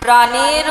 প্রাণের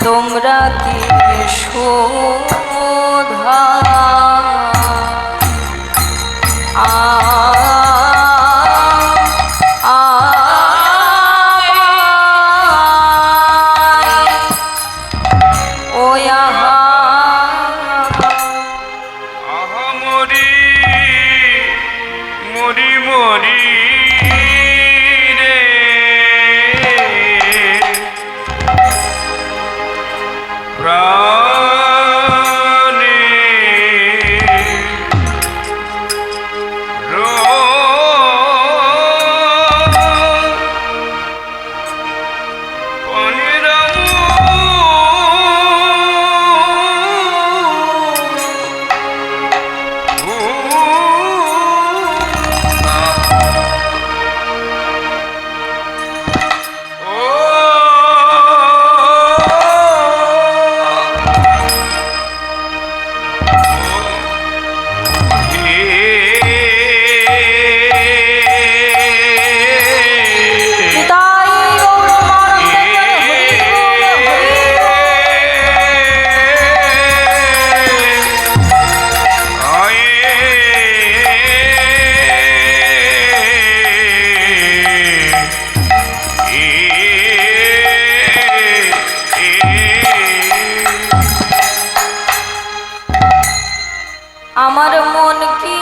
তোমরা কি শোধা আমার মন কি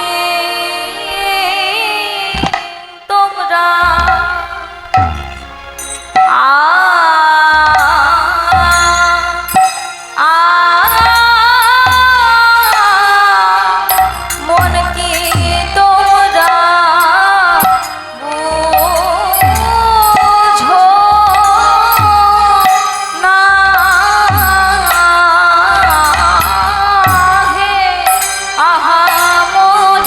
তোমরা মন কি তোমরা বুঝো না হে আহা মন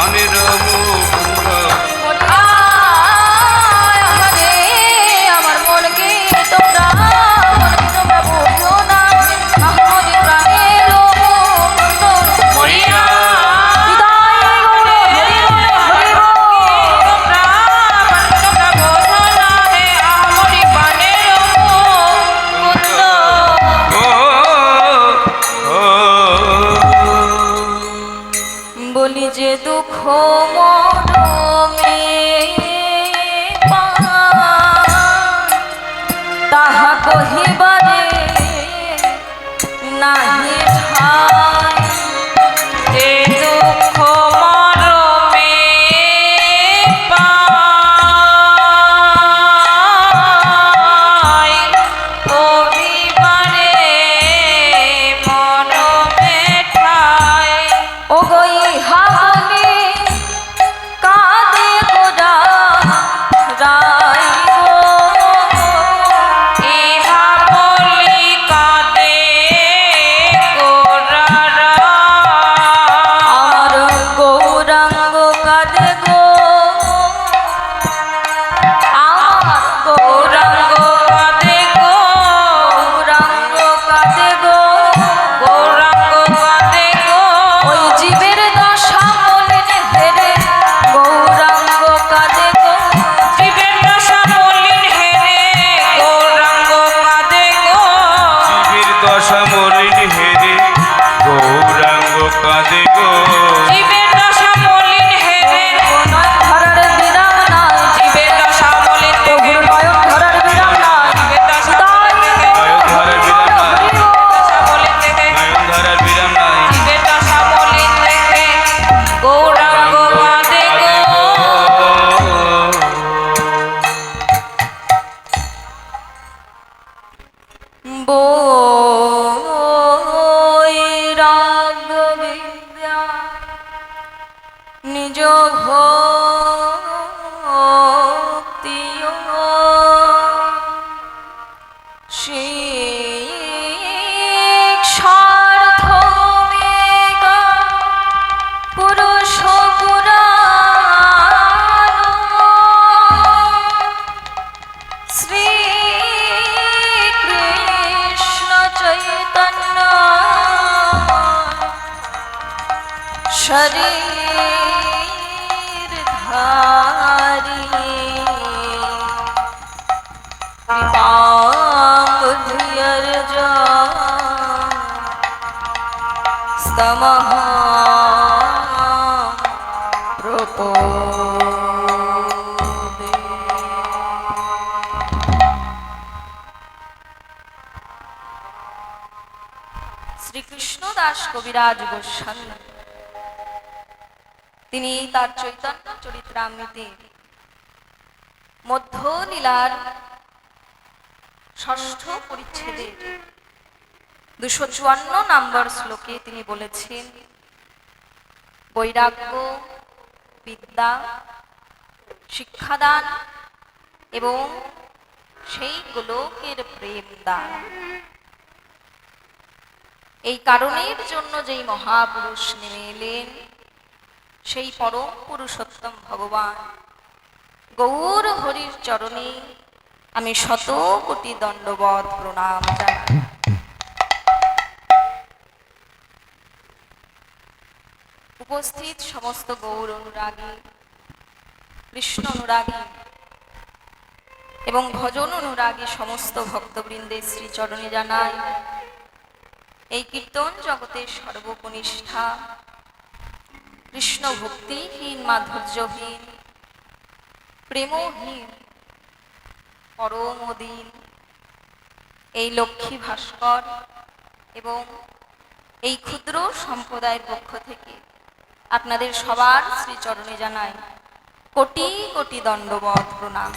প্রাণের মুকুন্দ আমার মনকে তোমরা বোঝো না আমার প্রাণের মুকুন্দ মরিয়া বলি যে দুঃখ মরমে তাহা কহিবারে নাহি ঠাই যে দুঃখ মরমে পাই অভিমানে মরমে ঠাই ও গই হাবলি কাঁদে গোরা রাই ইহা বলি কাঁদে গোরারা আমার গৌরাঙ্গ কাঁদে গো আমার গৌরাঙ্গ কাঁদে গো গৌরাঙ্গ কাঁদে গো গৌরাঙ্গ কাঁদে গো ওই জীবের দশা মলিন হেরে গৌরাঙ্গ কাঁদে গো জীবের দশা মলিন হেরে গৌরাঙ্গ কাঁদে গো জীবের দশা মলিন হেরে গৌরাঙ্গ কাঁদে গো জীবের দশা মলিন হেরে নয়ন ধরার বিরাম নাই জীবের দশা মলিন প্রভুর নয়ন ধরার বিরাম নাই জীবের দশা মলিন হেরে নয়ন ধরার বিরাম নাই দশা মলিন হেরে নয়ন ধরার বিরাম নাই জীবের দশা মলিন হেরে গৌরাঙ্গ কাঁদে গো বৈরাগ্য বিদ্যা নিজ ভক্তি শিক্ষার্থ মেকা পুরুষ পুরাণ শ্রী কৃষ্ণ চৈতন্য শরীর ধারি কৃপাবুধির স্তমঃ প্রপদে। শ্রীকৃষ্ণ দাস কবিরাজ গোস্বামী তিনি তার চৈতন্য চরিত্রামৃতে মধ্য লীলার ষষ্ঠ পরিচ্ছেদে 254 নম্বর শ্লোকে তিনি বলেছেন, বৈরাগ্য বিদ্যা শিক্ষাদান এবং সেই গোলকের প্রেম দান। এই কারণের জন্য যেই মহাপুরুষ নেমে এলেন সেই পরম পুরুষোত্তম ভগবান গৌর হরির চরণে আমি শত কোটি দণ্ডবত প্রণাম জানাই। উপস্থিত সমস্ত গৌর অনুরাগী, কৃষ্ণ অনুরাগী এবং ভজন অনুরাগী সমস্ত ভক্তবৃন্দের শ্রীচরণে জানাই এই কীর্তন জগতের সর্বকনিষ্ঠা, কৃষ্ণ ভক্তিহীন, মাধুর্যহীন, প্রেমহীন, পরমদীন এই লক্ষ্মী ভাস্কর এবং এই ক্ষুদ্র সম্প্রদায়ের পক্ষ থেকে আপনাদের সবার শ্রীচরণে জানাই কোটি কোটি দণ্ডবত প্রণাম।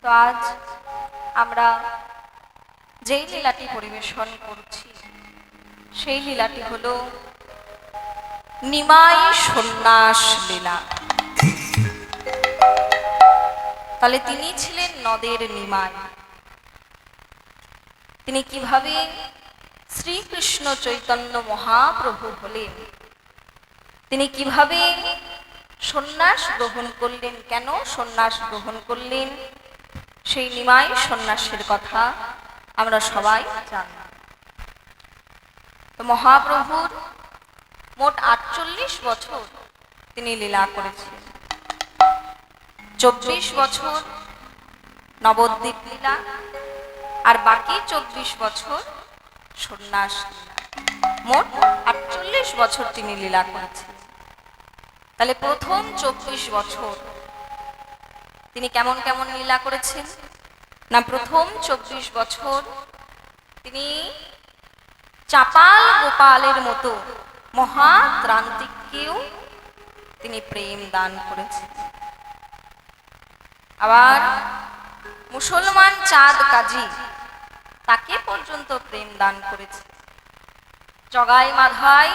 তো আজ আমরা যেই লীলাটি পরিবেশন করছি সেই লীলাটি হলো নিমাই সন্ন্যাস লীলা। তাহলে তিনি ছিলেন নদের নিমাই। তিনি কিভাবে শ্রীকৃষ্ণ চৈতন্য মহাপ্রভু হলেন, তিনি কিভাবে সন্ন্যাস গ্রহণ করলেন, কেন সন্ন্যাস গ্রহণ করলেন, সেই নিমাই সন্ন্যাসের কথা আমরা সবাই জানি। তো মহাপ্রভুর মোট 48 বছর তিনি লীলা করেছেন। 24 বছর নবদ্বীপ লীলা, আর বাকি 24 বছর সন্ন্যাস লীলা। মোট 48 বছর তিনি লীলা করেছেন। তাহলে প্রথম 24 বছর তিনি কেমন কেমন লীলা করেছেন না, প্রথম 24 বছর তিনি চাপাল গোপালের মতো মহাত্রান্তিককেও তিনি প্রেম দান করেছেন। আবার মুসলমান চাঁদ কাজী, তাকে পর্যন্ত প্রেম দান করেছে। জগাই মাধাই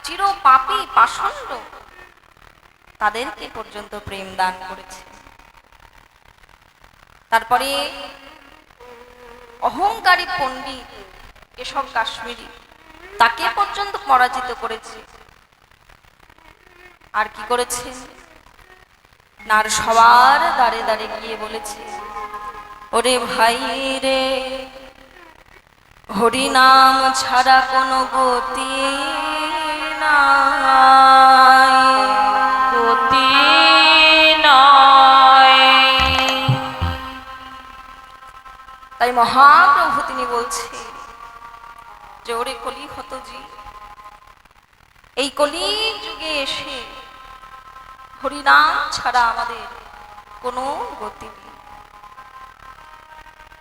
চির পাপী পাষণ্ড, তাদেরকে পর্যন্ত প্রেম দান করেছে। তারপরে অহংকারী পণ্ডিত কেশব কাশ্মীরি, তাকে পর্যন্ত পরাজিত করেছে। আর কি করেছে না, সবার দ্বারে দ্বারে গিয়ে বলেছে, ওরে ভাই রে, হরি নাম ছাড়া কোনো গতি নাই, গতি নয়। তাই মহাপ্রভু তিনি বলছে যে ওরে কলি হতজি, এই কলি যুগে এসে হরিনাম ছাড়া আমাদের কোনো গতি নেই।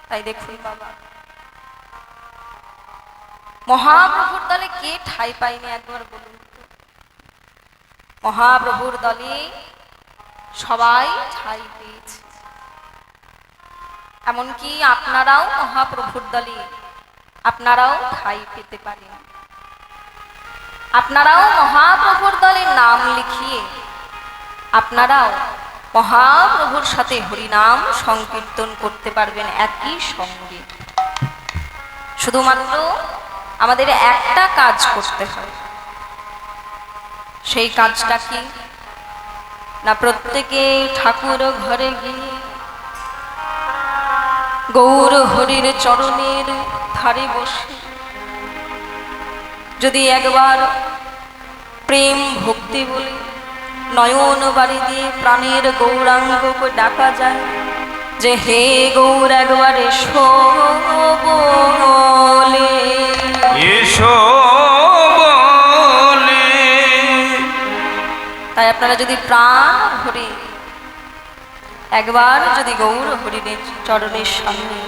তাই দেখুন বাবা, মহাপ্রভুর দলে কে ঠাঁই পায়নি একবার বলুন তো? মহাপ্রভুর দলে সবাই ঠাঁই পেয়েছে। এমনকি আপনারাও মহাপ্রভুর দলে আপনারাও ঠাঁই পেতে পারেন। আপনারাও মহাপ্রভুর দলে নাম লিখিয়ে আপনারাও মহাপ্রভুর সাথে হরিনাম সংকীর্তন করতে পারবেন একই সঙ্গে। শুধুমাত্র আমাদের একটা কাজ করতে হয়। সেই কাজটা কি না, প্রত্যেকে ঠাকুর ঘরে গিয়ে গৌর হরির চরণের ধারে বসে যদি একবার প্রেম ভক্তি বলে নয়ন বাড়ি দিয়ে প্রাণের গৌরাঙ্গকে ডাকা যায় যে হে গৌর একবার এসো বলে, এসো বলে। তাই আপনারা যদি প্রাণ ভরে একবার যদি গৌর হরিণের চরণের সামনে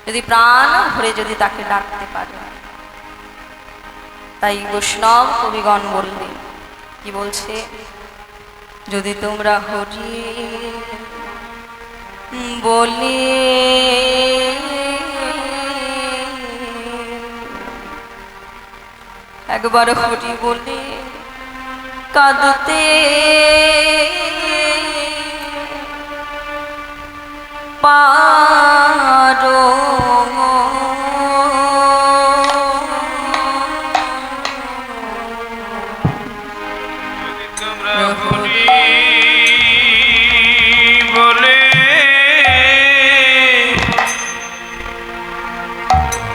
যদি প্রাণ ভরে যদি তাকে ডাকতে পারে, তাই বৈষ্ণব কবিগণ বললেন, কি বলছে, যদি তোমরা হরি বলে একবার হরি বলে কাঁদতে পারো, যদি তোমরা হরি বলে,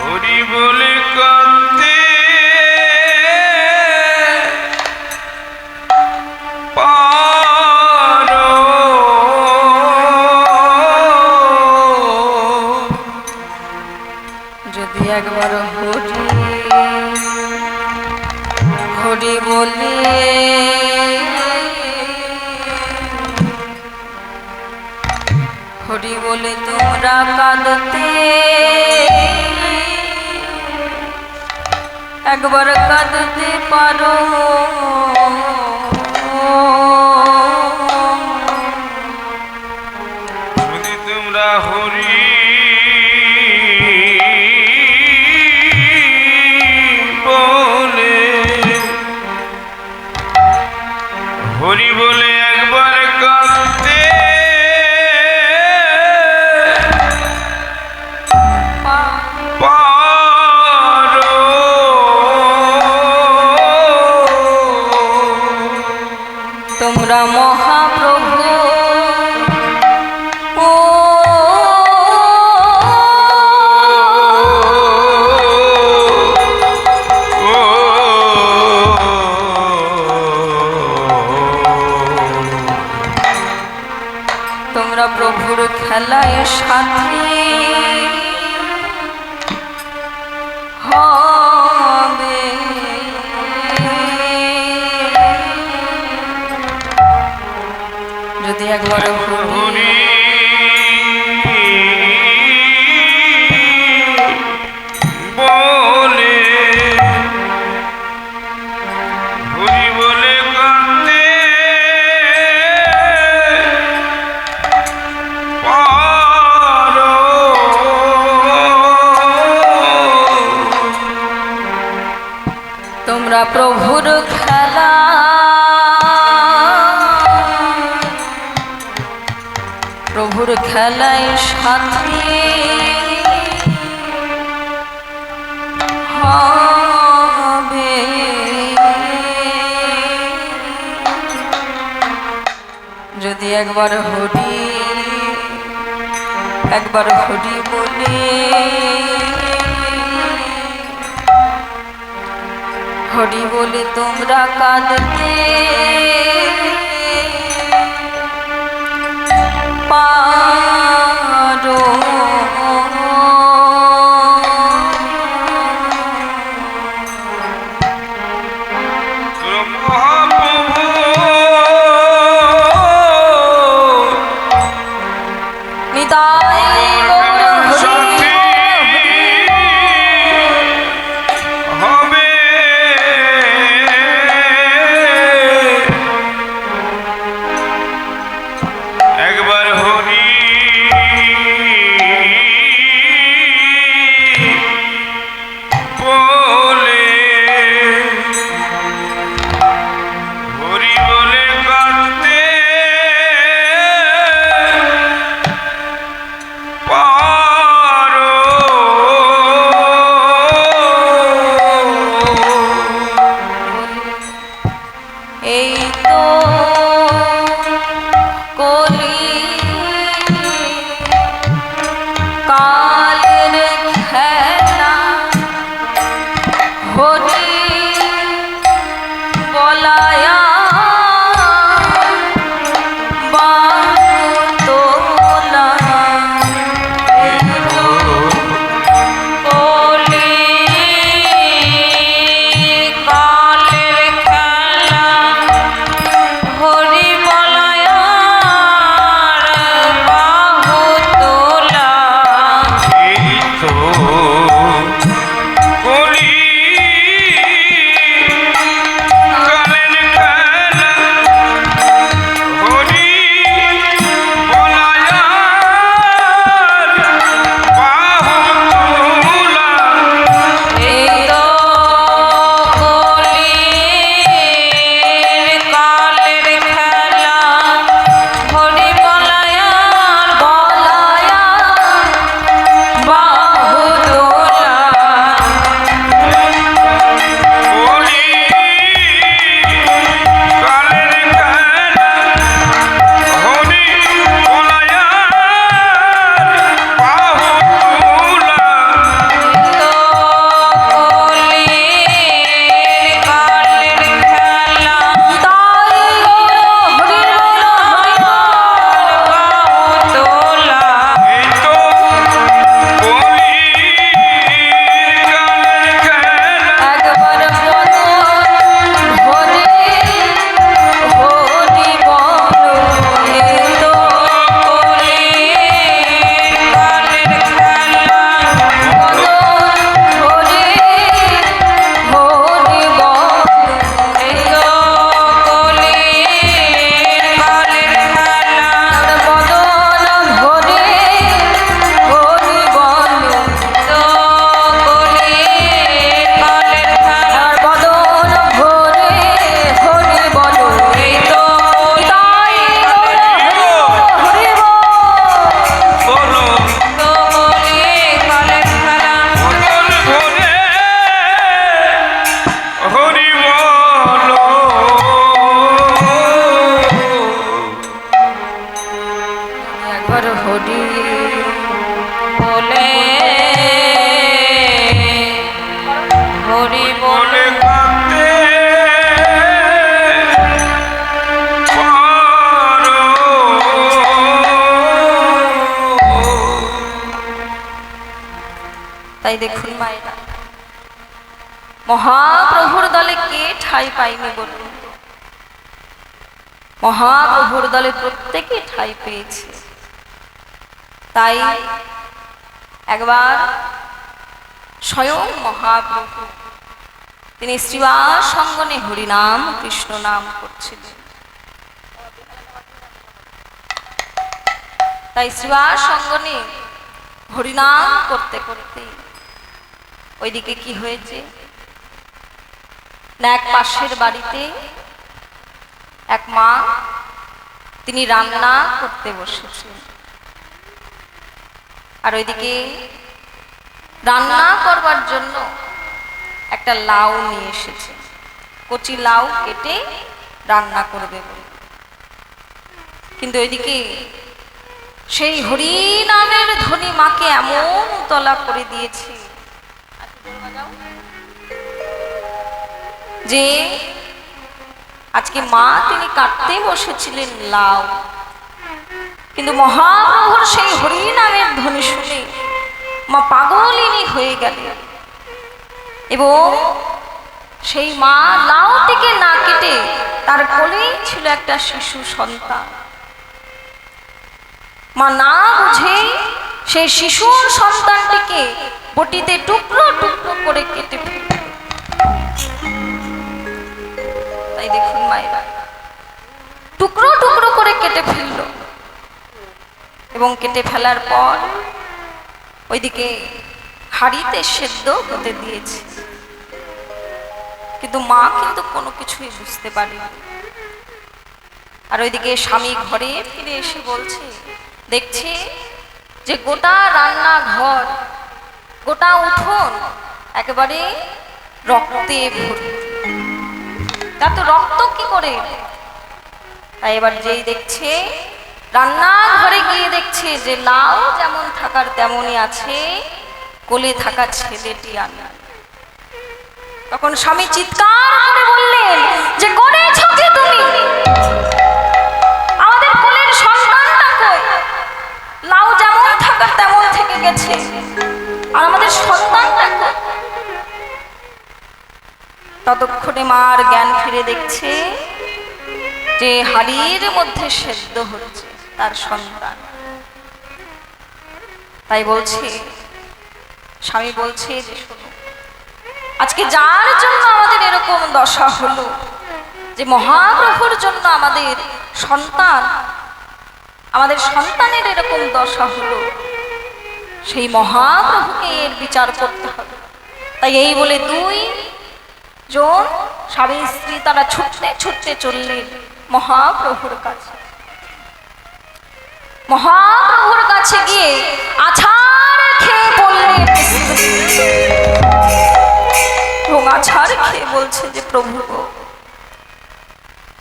হরি বলে কাঁদতে পারো, যদি একবার হরি হরি বলে হরি বলে তোমরা কাঁদতে একবার কাঁদতে পারো, যদি তোমরা হরি বলে, হরি বলে একবার কাঁদতে পা পারো, তোমরা প্রভুর খেলায় সাথী হবে। যদি একবার হরি বলে হরি বলে কাঁদতে পারো, তোমরা প্রভুর খেলা প্রভুর খেলায় সাথী হবে। যদি একবার হরি বলে হরি বলে তোমরা কাঁদতে পারো, মহাপ্রভু নিতাই গৌর হরি হবে। একবার হরি বলে হরি বলে কাঁদতে পারো, এই তো কলি কালের খেলা হরি বলায়া বাহুতোলা। কলি কালের খেলা হরি বলয়ার বাহু তোলা। এই তো কলি কালের খেলা হরি বলায়ার বাহু তোলা। এই তো কলির কালের খেলা হরি বলয়ার বলায়া বাহু তোলা। কলি কালের খেলা হরি বলায়ার বাহু তোলা। তো কলির কালের খেলা তাই হরি বাহু তোলা। এই তো কলি কালের খেলা একবার বদন হরি বলো। এই তো কলির কালের খেলা বদন হরি বলো। এই তো কলির কালের খেলা বদন হরি বলো। তো কলির কালের খেলা বদন হরি বলো। এই তো তাই হরি বলো তো কলির কালের খেলা বদন ভরে হরি বলো। একবার হরি বলে হরি বলে বলে কাঁদতে পারো, তাই দেখুন মায়েরা, মহাপ্রভুর দলে কে ঠাঁই পায়নি বলুন? মহাপ্রভুর দলে প্রত্যেকে ঠাঁই পেয়েছে। তাই একবার স্বয়ং মহাপ্রভু তিনি শ্রীবাস সঙ্গনে হরিনাম কৃষ্ণ নাম করছিলেন। তাই শ্রীবাস সঙ্গনে হরিনাম করতে করতে ওইদিকে কি হয়েছে না, এক পাশের বাড়িতে এক মা তিনি রান্না করতে বসেছেন, আর ওইদিকে রান্না করবার জন্য একটা লাউ নিয়ে এসেছে, কচি লাউ কেটে রান্না করবে বলে। কিন্তু ওইদিকে সেই হরি নামের ধ্বনি মাকে এমন উতলা করে দিয়েছে যে আজকে মা তিনি কাটতে বসেছিলেন লাউ, কিন্তু মহাপ্রভুর সেই হরি নামের ধ্বনি শুনে মা পাগলিনী হয়ে গেলেন এবং সেই মা লাউটিকে না কেটে তার কোলেই ছিল একটা শিশু সন্তান। মা না বুঝে সেই শিশুর সন্তানটিকে বটিতে টুকরো টুকরো করে কেটে ফেলল। তাই দেখুন মায়েরা, টুকরো টুকরো করে কেটে ফেলল এবং কেটে ফেলার পর ওইদিকে হাঁড়িতে সেদ্ধ হতে দিয়েছে, কিন্তু মা কিন্তু কোনো কিছুই বুঝতে পারেনি। আর ওইদিকে স্বামী ঘরে ফিরে এসে বলছে, দেখছে যে গোটা রান্নাঘর গোটা উঠোন একেবারে রক্তে ভর্তি। তা তো রক্ত কি করে? তাই এবার যেই দেখছে রান্নাঘরে গিয়ে দেখছে যে লাউ যেমন থাকার তেমনই আছে, কোলে থাকা ছেলেটি আনা। তখন স্বামী চিৎকার করে বললেন যে করেছো কি তুমি? আমাদের কোলের সন্তানটা কই? লাউ যেমন থাকার তেমন থেকে গেছে, আর আমাদের সন্তানটা কই? ততক্ষণে মার জ্ঞান ফিরে দেখছে যে হাড়ির মধ্যে সেদ্ধ হচ্ছে তার সন্তান। তাই বলছে, স্বামী বলছে যে শোনো, আজকে যার জন্য আমাদের এরকম দশা হলো, যে মহাপ্রভুর জন্য আমাদের সন্তানের এরকম দশা হলো, সেই মহাপ্রভুকে এর বিচার করতে হবে। তাই এই বলে দুই জন স্বামী স্ত্রী তারা ছুটতে ছুটতে চললেন মহাপ্রভুর কাছে। মহাপ্রভুর কাছে গিয়ে আছাড় খেয়ে বললেন এবং আছাড় খেয়ে বলছে যে প্রভু গো,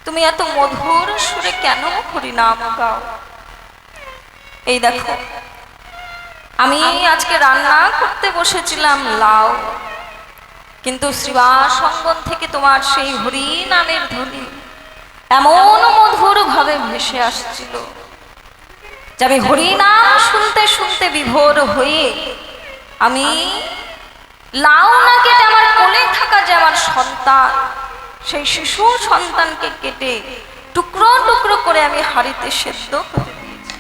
তুমি এত মধুর সুরে কেন হরিনাম গাও? এই দেখো, আমি আজকে রান্না করতে বসেছিলাম লাউ, কিন্তু শ্রীবাস অঙ্গন থেকে তোমার সেই হরি নামের ধ্বনি এমন মধুর ভাবে ভেসে আসছিল যে আমি হরিনাম শুনতে শুনতে বিভোর হয়ে আমি লাউ না কেটে আমার কোলে থাকা যে আমার সন্তান, সেই শিশু সন্তানকে কেটে টুকরো টুকরো করে আমি হাঁড়িতে সেদ্ধ করে দিয়েছি।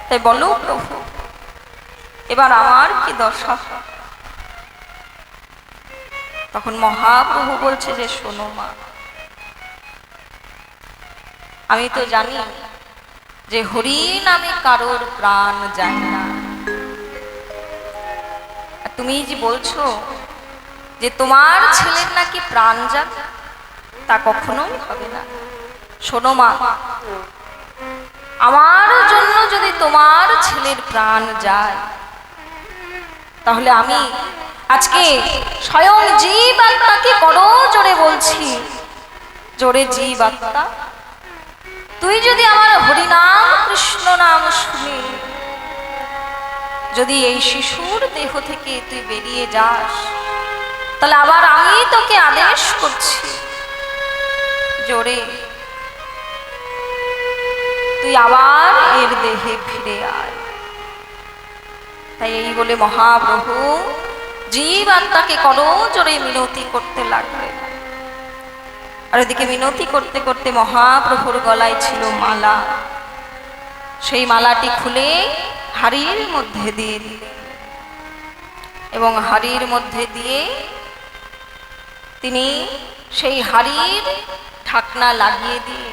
তাই বলো প্রভু, এবার আমার কি দশা? তখন মহাপ্রভু বলছে যে শোনো মা, আমি তো জানি যে হরি নামে কারোর প্রাণ যায় না। তুমি যে বলছো যে তোমার ছেলের নাকি প্রাণ যাবে, তা কখনোই হবে না। শোনো মা, আমার জন্য যদি তোমার ছেলের প্রাণ যায়, তাহলে আমি আজকে স্বয়ং জীব আত্মাকে বড় জোরে বলছি, জোরে জীব আত্মা, তুই যদি আমার হরিনাম কৃষ্ণ নাম শুনে যদি এই শিশুর দেহ থেকে তুই বেরিয়ে যাস, তাহলে আবার আমি তোকে আদেশ করছি, জোরে তুই আবার এর দেহে ফিরে আয়। তাই এই বলে মহাপ্রভু জীব আত্মাকে করজোড়ে মিনতি করতে লাগলেন। আর ওদিকে মিনতি করতে করতে মহাপ্রভুর গলায় ছিল মালা, সেই মালাটি খুলে হাড়ির মধ্যে দিয়ে দিলেন এবং হাড়ির মধ্যে দিয়ে তিনি সেই হাড়ির ঢাকনা লাগিয়ে দিয়ে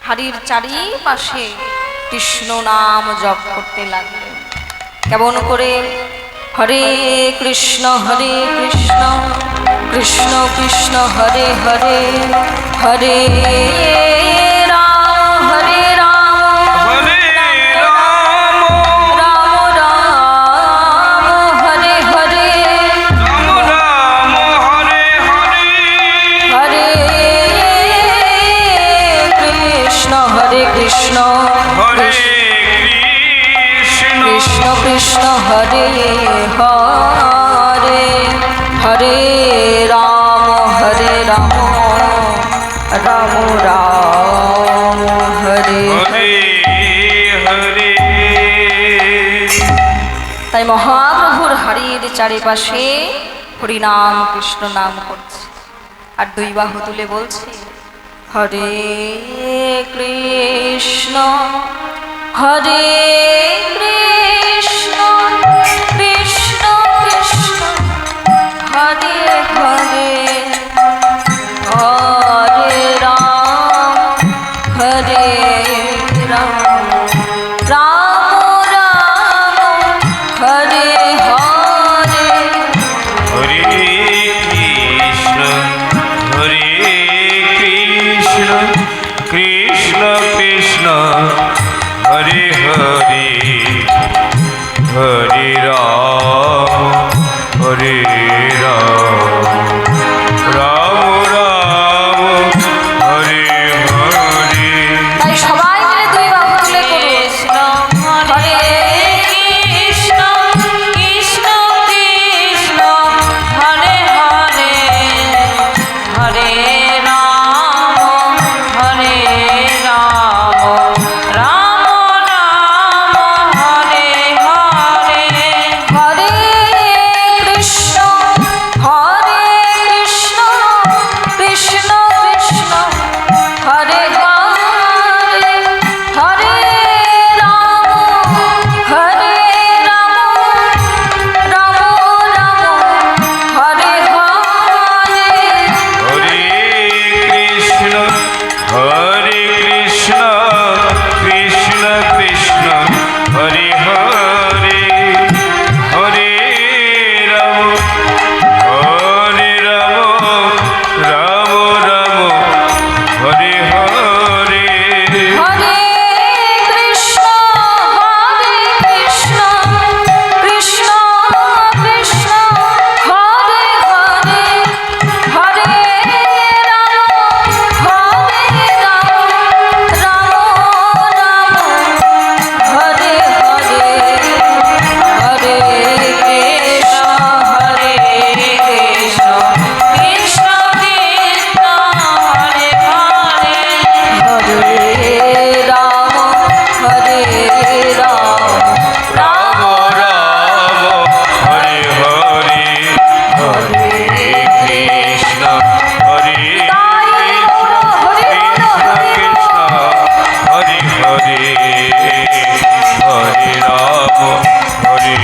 হাড়ির চারিপাশে কৃষ্ণ নাম জপ করতে লাগলেন। কেমন করে? হরে কৃষ্ণ কৃষ্ণ কৃষ্ণ হরে হরে, হরে রাম হরে রাম রাম রাম হরে হরে, রাম রাম হরে হরে, হরে কৃষ্ণ কৃষ্ণ হরে কৃষ্ণ কৃষ্ণ হরে হরে, হরে রাম রাম রাম হরে। হরে হরে। তাই মহাপ্রভুর হাড়ির চারিপাশে হরিনাম কৃষ্ণ নাম করছে আর দুই বাহু তুলে বলছে হরে কৃষ্ণ কৃষ্ণ কৃষ্ণ কৃষ্ণ হরে হরে, হরে রাম রাম রাম হরে হরে, হরে কৃষ্ণ কৃষ্ণ কৃষ্ণ হরে হরে, হরে রাম রাম রাম হরে হরে। তাই সবাই মিলে দুই বাহু তুলে করুন হরে কৃষ্ণ কৃষ্ণ কৃষ্ণ হরে হরে, হরে রাম রাম রাম হরে হরে, হরে কৃষ্ণ কৃষ্ণ কৃষ্ণ হরে হরে, হরে রাম রাম রাম হরে হরে, হরে কৃষ্ণ কৃষ্ণ কৃষ্ণ হরে হরে, হরে রাম রাম রাম হরে হরে। হরে কৃষ্ণ কৃষ্ণ কৃষ্ণ হরে হরে, হরে রাম রাম হরে হরে, হরে কৃষ্ণ কৃষ্ণ কৃষ্ণ হরে হরে, হরে রাম রাম রাম হরে হরে, হরে কৃষ্ণ কৃষ্ণ কৃষ্ণ হরে হরে, হরে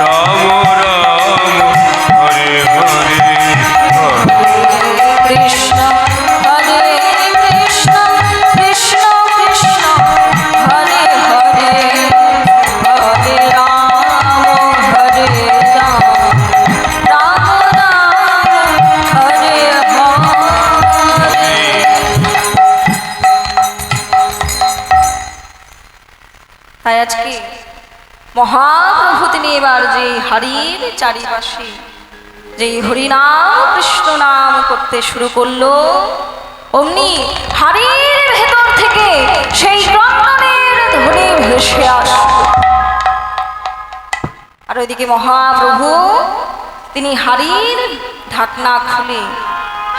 রাম রাম হরে হরে, কৃষ্ণ কৃষ্ণ কৃষ্ণ কৃষ্ণ হরে হরে, হরে রাম রাম হরে হরে। তাই আজকে মহাপ্রভু তিনি এবার যে হাড়ির চারিপাশে যে হরিনাম কৃষ্ণ নাম করতে শুরু করলো, অমনি হাড়ির ভেতর থেকে সেই ক্রন্দনের ধ্বনি ভেসে আসলো। আর ওইদিকে মহাপ্রভু তিনি হাড়ির ঢাকনা খুলে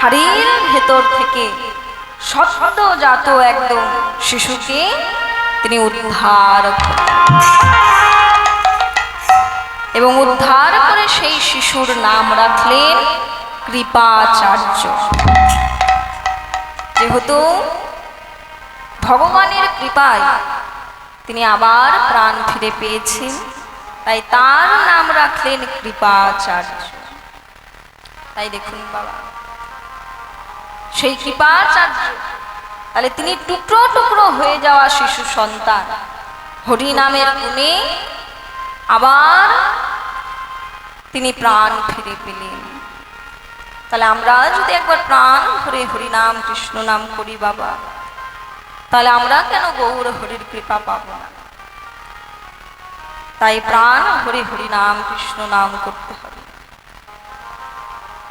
হাড়ির ভেতর থেকে সদ্যজাত একদম শিশুকে তিনি উদ্ধার করলেন। এবং উদ্ধার করে সেই শিশুর নাম রাখলেন কৃপাচার্য। যেহেতু ভগবানের কৃপায় তিনি আবার প্রাণ ফিরে পেয়েছেন, তাই তার নাম রাখলেন কৃপাচার্য। তাই দেখুন বাবা, সেই কৃপাচার্য, তাহলে তিনি টুকরো টুকরো হয়ে যাওয়া শিশু সন্তান হরি নামের গুণে আবার তিনি প্রাণ ফিরে পেলেন। তাহলে আমরা যদি একবার প্রাণ ভরে হরি নাম কৃষ্ণ নাম করি বাবা, তাহলে আমরা কেন গৌর হরির কৃপা পাব না? তাই প্রাণ ভরে হরি নাম কৃষ্ণ নাম করতে হবে।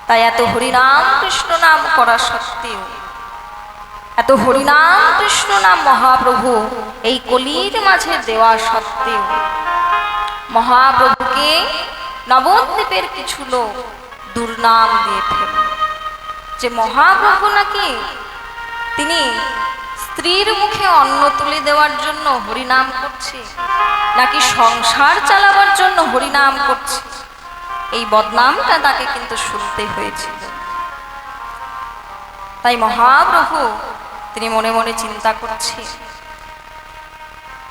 তাই এত হরিনাম কৃষ্ণ নাম করা সত্ত্বেও, এত হরিনাম কৃষ্ণ নাম মহাপ্রভু এই কলির মাঝে দেওয়া সত্ত্বেও মহাপ্রভুকে নবদ্বীপের কিছু লোক দুর্নাম দিয়ে ফেলল যে মহাপ্রভু নাকি তিনি স্ত্রীর মুখে অন্ন তুলে দেওয়ার জন্য হরিনাম করছে, নাকি সংসার চালাবার জন্য হরিনাম করছে। এই বদনামটা তাকে কিন্তু শুনতে হয়েছিল। তাই মহাপ্রভু তিনি মনে মনে চিন্তা করছে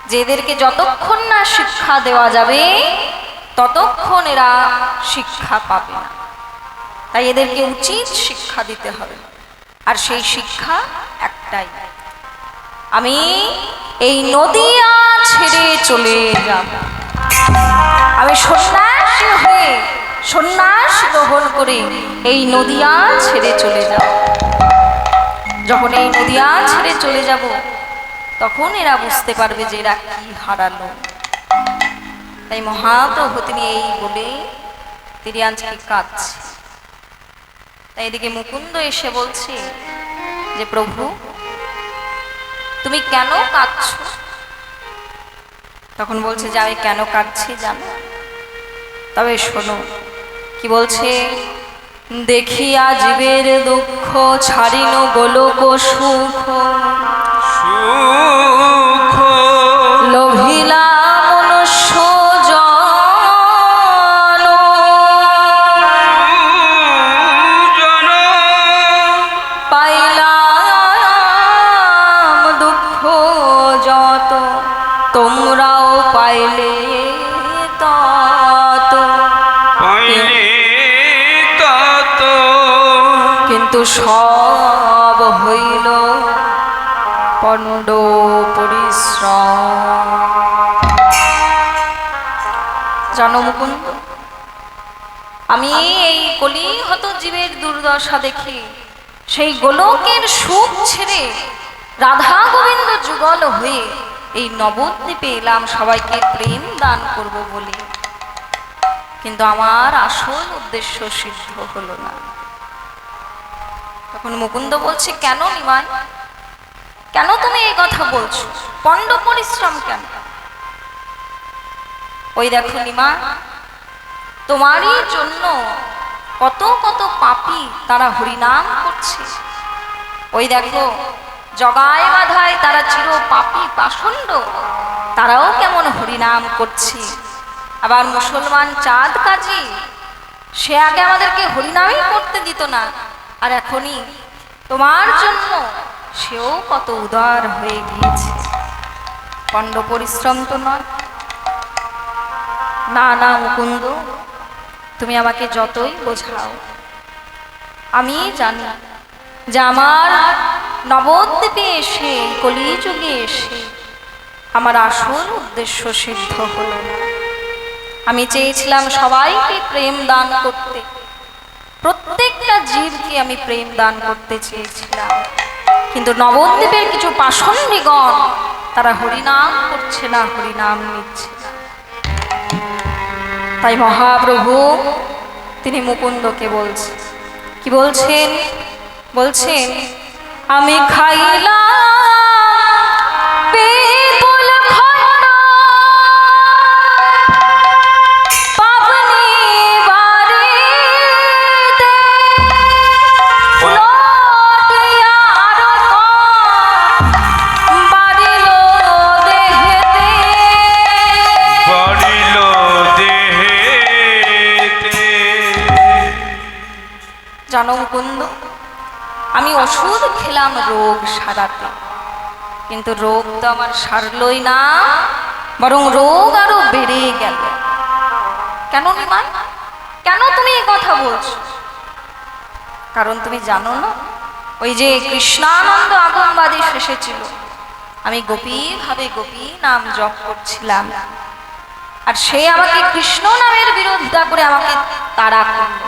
যে এদেরকে যতক্ষণ না শিক্ষা দেওয়া যাবে ততক্ষণ এরা শিক্ষা পাবে না। তাই এদেরকে উচিত শিক্ষা দিতে হবে। আর সেই শিক্ষা একটাই, আমি এই নদিয়া ছেড়ে চলে যাব, আমি সন্ন্যাসী হয়ে সন্ন্যাস গ্রহণ করে এই নদিয়া ছেড়ে চলে যাব। যখন এই নদিয়া ছেড়ে চলে যাব তখন এরা বুঝতে পারবে যে এরা কি হারালো। তাই মহাপ্রভু তিনি এই বলে তিনি আজকে কাঁদছে। তাই এদিকে মুকুন্দ এসে বলছে যে প্রভু তুমি কেন কাঁদছো? তখন বলছে যে আমি কেন কাঁদছি জানো? তবে শোনো কি বলছে, দেখিয়া জীবের দুঃখ ছাড়িল গোলক সুখ, সুখ লোভিলা মনুষ্য জন, পাইলাম দুঃখ যত তোমরাও পাইলে তত, কিন্তু সব হইল পণ্ড পরিশ্রম। জানো মুকুন্দ, আমি এই কলিহত জীবের দুর্দশা দেখে সেই গোলকের সুখ ছেড়ে রাধা গোবিন্দ যুগল হয়ে এই নবদ্বীপে এলাম সবাইকে প্রেম দান করব বলে, কিন্তু আমার আসল উদ্দেশ্য সিদ্ধ হলো না। তখন মুকুন্দ বলছে, কেন নিমাই, কেন তুমি এই কথা বলছো? পণ্ড পরিশ্রম কেন? ওই দেখো নিমা, তোমারই জন্য কত কত পাপী তারা হরিনাম করছে। ওই দেখো জগায় বাধায় তারা চির পাপী পাষণ্ড, তারাও কেমন হরিনাম করছে। আবার মুসলমান চাঁদ কাজী, সে আগে আমাদেরকে হরিনামই করতে দিত না, আর এখনই তোমার জন্য সেও কত উদার হয়ে গিয়েছে। পণ্ড পরিশ্রম তো নয়। না না মুকুন্দ, তুমি আমাকে যতই বোঝাও, আমি জানি যে আমার নবদ্বীপে এসে কলিযুগে এসে আমার আসল উদ্দেশ্য সিদ্ধ হলো না। আমি চেয়েছিলাম সবাইকে প্রেম দান করতে, প্রত্যেকটা জীবকে আমি প্রেম দান করতে চেয়েছিলাম, কিন্তু নবদ্বীপের কিছু পাষণ্ডীগণ তারা হরিনাম করছে না, হরিনাম নিচ্ছে না। তাই মহাপ্রভু তিনি মুকুন্দকে বলছেন, কি বলছেন? বলছেন, আমি খাইলাম পেটুল খন্ড পাবনি বাড়িতে, লটিয়া আরো বাড়িল দেহেতে, বাড়িল দেহেতে, জানো মুকুন্দ, আমি ওষুধ খেলাম রোগ সারাতে, কিন্তু রোগ তো আমার সারলই না, বরং রোগ আরো বেড়ে গেল। কেন নিমাই, কেন তুমি এই কথা বলছো? কারণ তুমি জানো না, ওই যে কৃষ্ণানন্দ আগমবাদী এসেছিল, আমি গোপী ভাবে গোপী নাম জপ করছিলাম, আর সে আমাকে কৃষ্ণ নামের বিরোধিতা করে আমাকে তাড়া করল।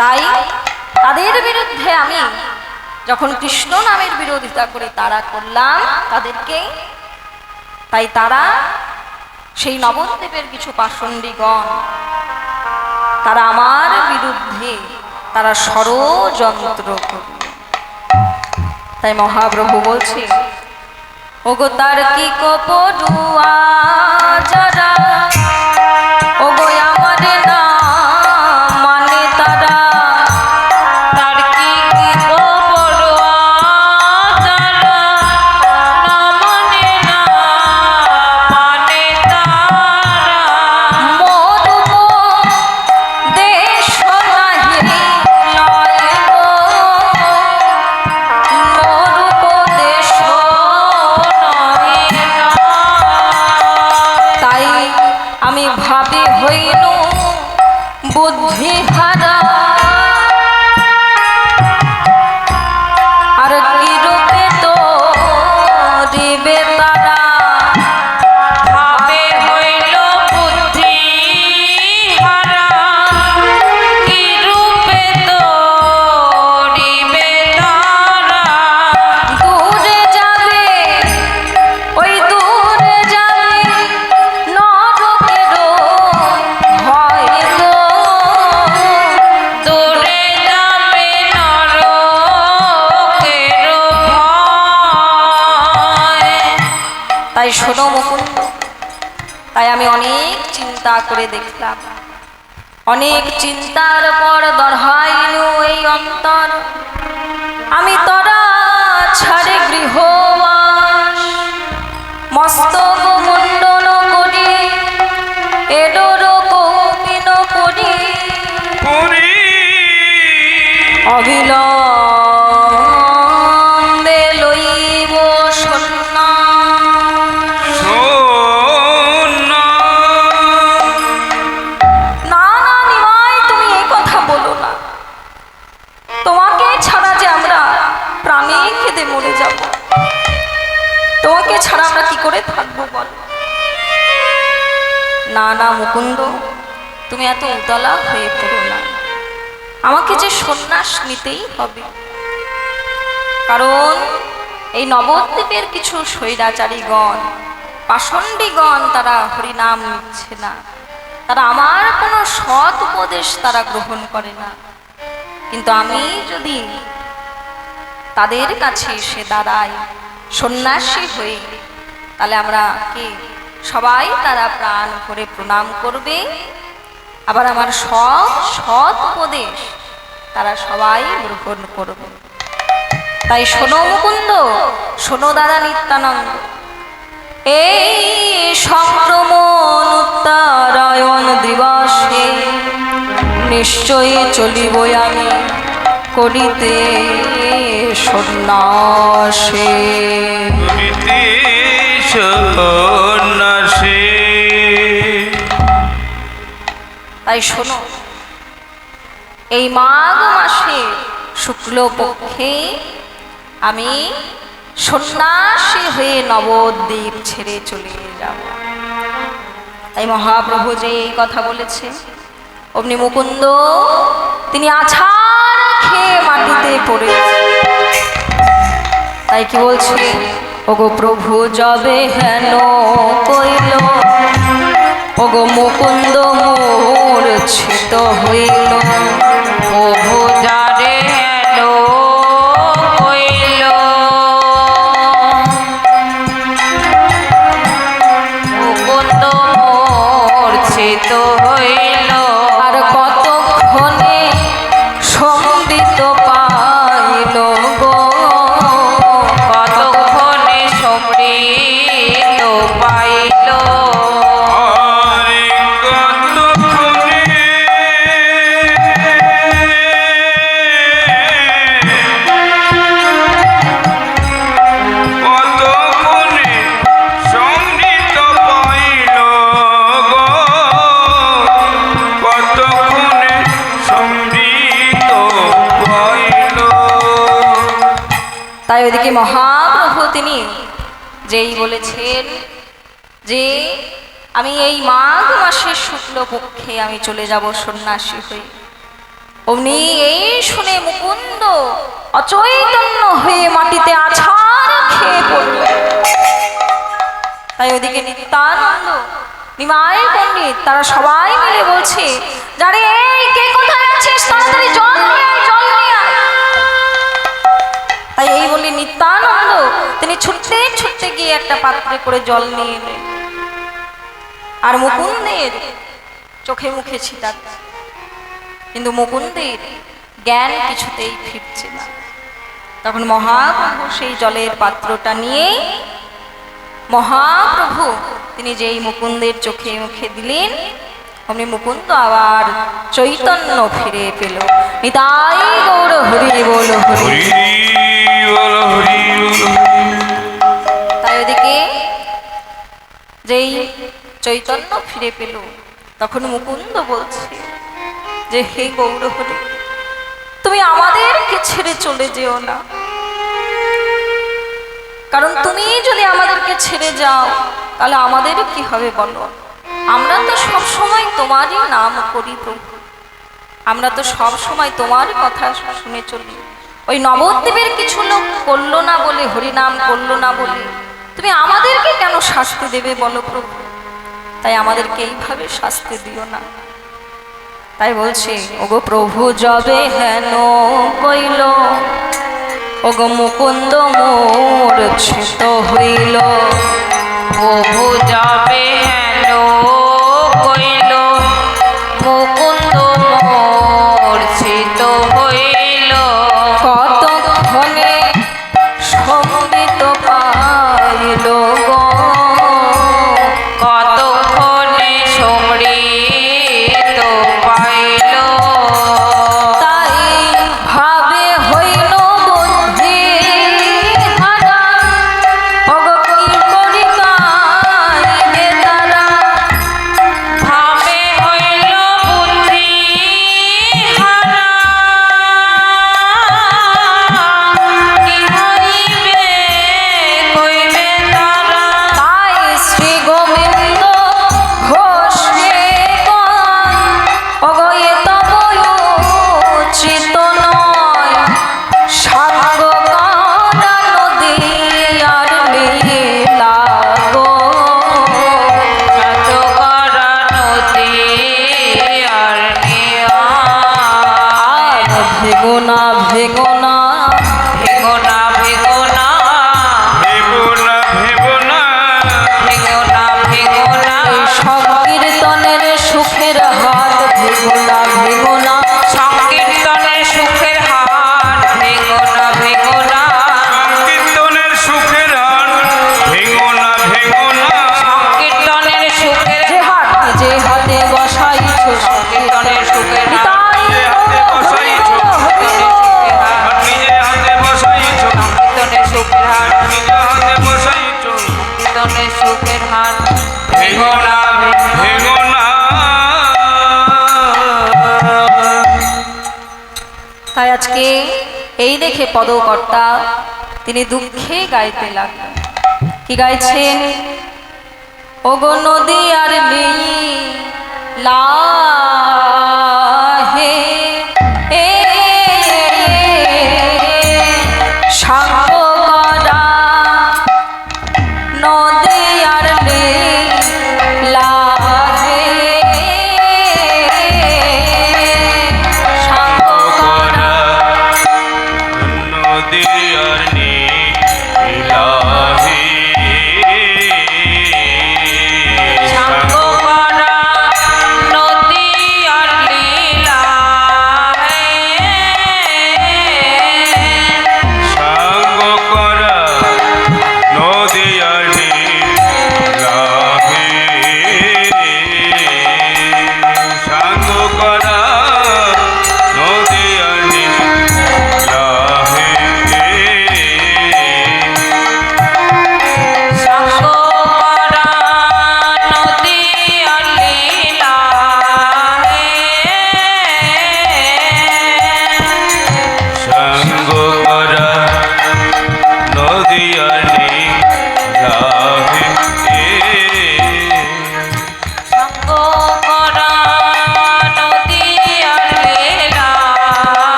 তাই তাদের বিরুদ্ধে আমি যখন কৃষ্ণ নামের বিরোধিতা করে তাড়া করলাম তাদেরকে, তাই তারা সেই নবদ্বীপের কিছু পাষণ্ডীগণ তারা আমার বিরুদ্ধে তারা ষড়যন্ত্র করল। তাই মহাপ্রভু বলছে, ওগো তার কি কপটুয়া যারা, ওগো আমার না মানে তারা, তার কি পরোয়া যারা না মানে না মানে তারা, মরুপ দেশ নাহি লয় গো, মরুপ দেশ নহে না। তাই আমি ভাবি হইল বুদ্ধি হারা, আর কি রূপে তো দিবে তারা, ভাবে হইল বুদ্ধি হারা, কি রূপে তোরিবে তারা, দূরে যাবে ওই দূরে যাবে নরকেরও ভয় গো, দূরে যাবে নরকের ভয়। তাই শোনো মুকুন্দ, তাই আমি অনেক চিন্তা করে দেখলাম, অনেক চিন্তার পর দরহাইল এই অন্তর, আমি তরা ছাড়ে গৃহবাস, মস্তক মুন্ডন করি এডোর কৌপিন করি, পুরী অবিলম্বে লইব সন্ন্যাস। সোনা না না নিমাই, তুমি এই কথা বলো না, তোমাকে ছাড়া যে আমরা প্রাণে খেতে মরে যাব, তোমাকে ছাড়া আমরা কি করে থাকবো বল? না না মুকুন্দ, তুমি এত উতলা হয়ে পড়ো না, আমাকে যে সন্ন্যাস নিতেই হবে, কারণ এই নবদ্বীপের কিছু স্বৈরাচারীগণ পাষণ্ডীগণ তারা হরিনাম নিচ্ছে না, তারা আমার কোনো সৎ উপদেশ তারা গ্রহণ করে না, কিন্তু আমি যদি তাদের কাছে এসে দাঁড়াই সন্ন্যাসী হয়ে, তাহলে আমরা কি সবাই তারা প্রাণ ভরে প্রণাম করবে, আবার আমার সৎ সৎ উপদেশ তারা সবাই গ্রহণ করবে। তাই শোনো মুকুন্দ, শোনো দাদা নিত্যানন্দ, এই সংক্রমণ উত্তরায়ণ দিবসে নিশ্চয়ই চলিব আমি করিতে সন্ন্যাসে। করিতে সন্ন্যাসে। তাই শোনো, এই মাঘ মাসে শুক্লপক্ষে আমি সন্ন্যাসী হয়ে নবদ্বীপ ছেড়ে চলে যাব। তাই মহাপ্রভু যে এই কথা বলেছে, অমনি মুকুন্দ তিনি আছাড় খেয়ে মাটিতে পড়ে, তাই কি বলছে, ওগো প্রভু যবে হেন কইল, ওগো মুকুন্দ মূর্ছিত হইল, প্রভু যারে হেন কইল, মুকুন্দ মূর্ছিত হইল, আর কতক্ষণে সম্বিত পাইল গো, কতক্ষণে সমৃদ্ধ পাইল, আর কতক্ষণে এদিকে মহাপ্রভু তিনি যেই বলেছেন যে আমি এই মাঘ মাসের শুক্লপক্ষে আমি চলে যাব সন্ন্যাসী হয়ে, অমনি এই শুনে মুকুন্দ অচৈতন্য হয়ে মাটিতে আছাড় খেয়ে পড়ল। তাই ওদিকে নিত্যানন্দ, নিমাই পণ্ডিত তারা সবাই মিলে বলছে, যারে এই কে কোথায় আছিস, তাড়াতাড়ি জল নিয়ে আয়, জল নিয়ে আয়। তাই এই বলে নিত্যানন্দ তিনি ছুটতে ছুটতে গিয়ে একটা পাত্রে করে জল নিয়ে এলেন, আর মুকুন্দের চোখে মুখে ছিটাচ্ছে। কিন্তু মুকুন্দের জ্ঞান কিছুতেই ফিরছে না। তখন মহাপ্রভু সেই জলের পাত্রটা নিয়ে মহাপ্রভু তিনি যেই মুকুন্দের চোখে মুখে দিলেন, অমনি মুকুন্দ আবার চৈতন্য ফিরে পেল। নিতাই গৌর হরি বল হরি। তাই ওদিকে যেই চৈতন্য ফিরে পেল, তখন মুকুন্দ বলছে যে হে গৌর হরি, তুমি আমাদেরকে ছেড়ে চলে যেও না, কারণ তুমি যদি আমাদেরকে ছেড়ে যাও তাহলে আমাদের কি হবে বলো? আমরা তো সব সময় তোমারই নাম করি প্রভু, আমরা তো সব সময় তোমার কথা শুনে চলি। ওই নবদ্বীপের কিছু লোক করলো না বলে, হরিনাম করলো না বলে তুমি আমাদেরকে কেন শাস্তি দেবে বলো প্রভু? তাই আমাদেরকে এইভাবে শাস্তি দিও না। তাই বলছে, ওগো প্রভু যবে হেন কইল, ওগো মুকুন্দ মোর ছেত হইল। প্রভু যাবে হেন কইল, মুকুন্দ মূর্ছিত হইল। কতক্ষণে সম্বিত পাইল গো, কতক্ষণে সমৃত পাইল। তাই ভাবে হইল বুদ্ধি হারা, ওগো কি করি কাইবে তারা। ভাবে হইল বুদ্ধি হারা, কি হইবে কইবে তারা। তাই শ্রী গোবিন্দ ঘোষে কয়, ওগো এ তব উচিত নয়, সাঙ্গ করা নদী আর লীলা গো। এত করা নদী আর নিয়া। আর ভেগো না ভেগো না, ভেগো না ভেগো না, ভেবো না ভেবো না, ভেগো না ভেগো না। এই সংকীর্তনের সুখের হাত ভেগো না ভেগো না। সংকীর্তনের সুখের হাট ভেগো না ভেগো না। কীর্তনের সুখের হাট ভেঙো না ভেঙো না। সংকীর্তনের সুখের যে হাত নিজে হাতে বসাইছ, সংকীর্তনের সুখের হাট। নিতাই হাতে বসাইছ, হরি বল। আর নিজে হাতে বসাইছ, সংকীর্তনের সুখের হাট, নিজে হাতে বসাইছ। সংকীর্তনের সুখের হাট ভেঙো না ভেঙো না। তাই আজকে এই দেখে পদকর্তা তিনি দুঃখে গাইতে লাগলেন। কি গাইছেন? ওগো নদী আর লীলা